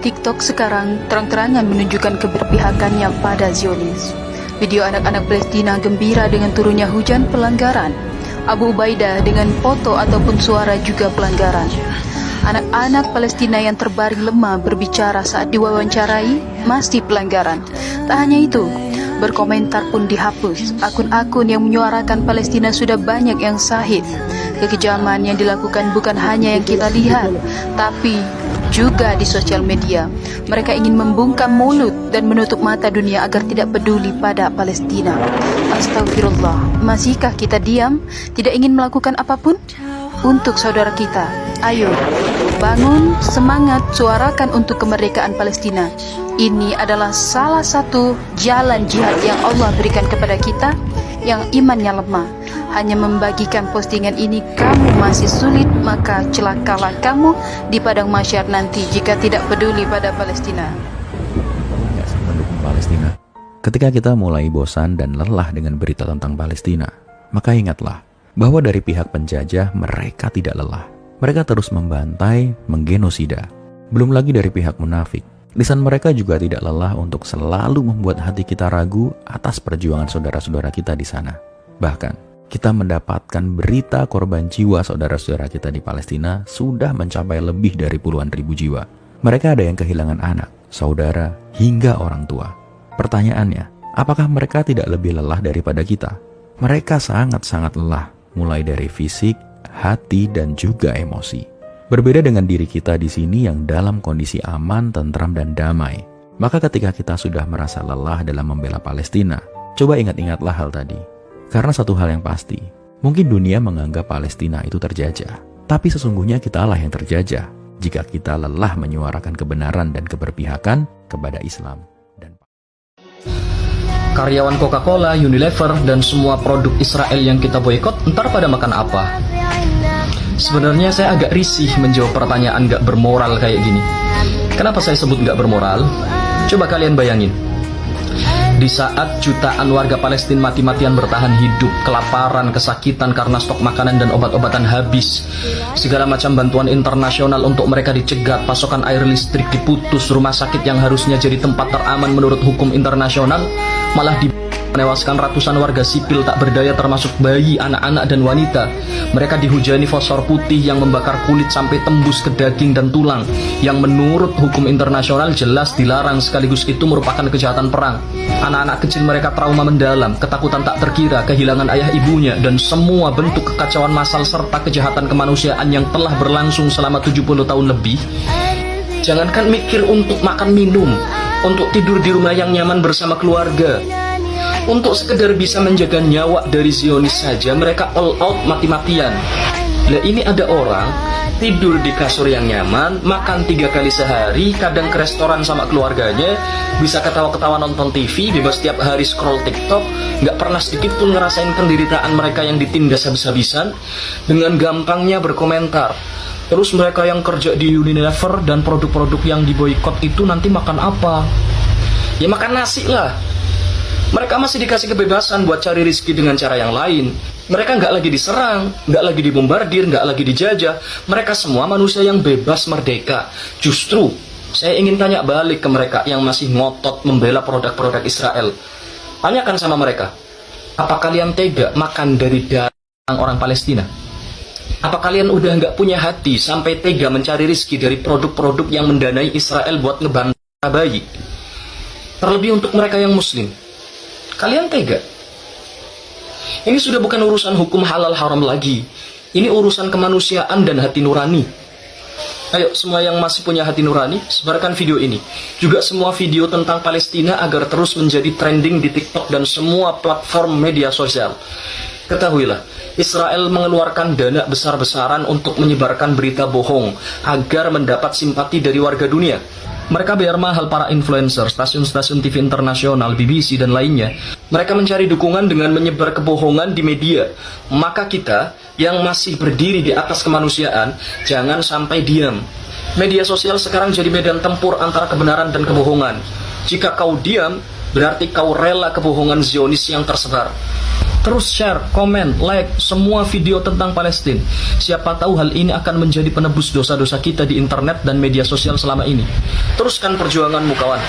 TikTok sekarang terang-terangan menunjukkan keberpihakannya pada Zionis. Video anak-anak Palestina gembira dengan turunnya hujan pelanggaran. Abu Ubaidah dengan foto ataupun suara juga pelanggaran. Anak-anak Palestina yang terbaring lemah berbicara saat diwawancarai masih pelanggaran. Tak hanya itu, berkomentar pun dihapus. Akun-akun yang menyuarakan Palestina sudah banyak yang sahih. Kekejaman yang dilakukan bukan hanya yang kita lihat, tapi juga di sosial media. Mereka ingin membungkam mulut dan menutup mata dunia agar tidak peduli pada Palestina. Astagfirullah, masihkah kita diam, tidak ingin melakukan apapun untuk saudara kita? Ayo, bangun, semangat, suarakan untuk kemerdekaan Palestina. Ini adalah salah satu jalan jihad yang Allah berikan kepada kita yang imannya lemah. Hanya membagikan postingan ini kamu masih sulit, maka celakalah kamu di padang mahsyar nanti jika tidak peduli pada Palestina. Mendukung Palestina. Ketika kita mulai bosan dan lelah dengan berita tentang Palestina, maka ingatlah bahwa dari pihak penjajah mereka tidak lelah. Mereka terus membantai, menggenosida. Belum lagi dari pihak munafik. Lisan mereka juga tidak lelah untuk selalu membuat hati kita ragu atas perjuangan saudara-saudara kita di sana. Bahkan, kita mendapatkan berita korban jiwa saudara-saudara kita di Palestina sudah mencapai lebih dari puluhan ribu jiwa. Mereka ada yang kehilangan anak, saudara, hingga orang tua. Pertanyaannya, apakah mereka tidak lebih lelah daripada kita? Mereka sangat-sangat lelah, mulai dari fisik, hati, dan juga emosi. Berbeda dengan diri kita di sini yang dalam kondisi aman, tentram, dan damai. Maka ketika kita sudah merasa lelah dalam membela Palestina, coba ingat-ingatlah hal tadi. Karena satu hal yang pasti, mungkin dunia menganggap Palestina itu terjajah. Tapi sesungguhnya kitalah yang terjajah jika kita lelah menyuarakan kebenaran dan keberpihakan kepada Islam. Karyawan Coca-Cola, Unilever, dan semua produk Israel yang kita boikot, ntar pada makan apa? Sebenarnya saya agak risih menjawab pertanyaan gak bermoral kayak gini. Kenapa saya sebut gak bermoral? Coba kalian bayangin. Di saat jutaan warga Palestina mati-matian bertahan hidup, kelaparan, kesakitan karena stok makanan dan obat-obatan habis, segala macam bantuan internasional untuk mereka dicegat, pasokan air listrik diputus, rumah sakit yang harusnya jadi tempat teraman menurut hukum internasional malah menewaskan ratusan warga sipil tak berdaya termasuk bayi, anak-anak, dan wanita. Mereka dihujani fosfor putih yang membakar kulit sampai tembus ke daging dan tulang, yang menurut hukum internasional jelas dilarang, sekaligus itu merupakan kejahatan perang. Anak-anak kecil mereka trauma mendalam, ketakutan tak terkira, kehilangan ayah ibunya, dan semua bentuk kekacauan massal serta kejahatan kemanusiaan yang telah berlangsung selama 70 tahun lebih. Jangankan mikir untuk makan minum, untuk tidur di rumah yang nyaman bersama keluarga, untuk sekedar bisa menjaga nyawa dari Zionis saja mereka all out mati-matian. Lah ini ada orang tidur di kasur yang nyaman, makan 3 kali sehari, kadang ke restoran sama keluarganya, bisa ketawa-ketawa nonton TV, bebas setiap hari scroll TikTok, nggak pernah sedikit pun ngerasain penderitaan mereka yang ditindas habis-habisan, dengan gampangnya berkomentar. Terus mereka yang kerja di Unilever dan produk-produk yang diboikot itu nanti makan apa? Ya makan nasi lah. Mereka masih dikasih kebebasan buat cari rezeki dengan cara yang lain. Mereka nggak lagi diserang, nggak lagi dibombardir, nggak lagi dijajah. Mereka semua manusia yang bebas merdeka. Justru, saya ingin tanya balik ke mereka yang masih ngotot membela produk-produk Israel. Tanyakan sama mereka, apa kalian tega makan dari darah orang Palestina? Apa kalian udah nggak punya hati sampai tega mencari rezeki dari produk-produk yang mendanai Israel buat ngebantu bayi? Terlebih untuk mereka yang muslim. Kalian tega? Ini sudah bukan urusan hukum halal haram lagi. Ini urusan kemanusiaan dan hati nurani. Ayo semua yang masih punya hati nurani, sebarkan video ini. Juga semua video tentang Palestina agar terus menjadi trending di TikTok dan semua platform media sosial. Ketahuilah, Israel mengeluarkan dana besar-besaran untuk menyebarkan berita bohong agar mendapat simpati dari warga dunia. Mereka bayar mahal para influencer, stasiun-stasiun TV internasional, BBC, dan lainnya. Mereka mencari dukungan dengan menyebar kebohongan di media. Maka kita yang masih berdiri di atas kemanusiaan, jangan sampai diam. Media sosial sekarang jadi medan tempur antara kebenaran dan kebohongan. Jika kau diam, berarti kau rela kebohongan Zionis yang tersebar. Terus share, komen, like semua video tentang Palestina. Siapa tahu hal ini akan menjadi penebus dosa-dosa kita di internet dan media sosial selama ini. Teruskan perjuanganmu kawan.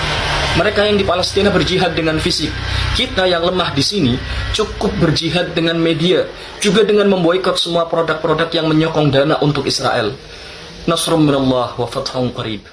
Mereka yang di Palestina berjihad dengan fisik. Kita yang lemah di sini cukup berjihad dengan media, juga dengan memboikot semua produk-produk yang menyokong dana untuk Israel. Nasrun minallah wa fathun qarib.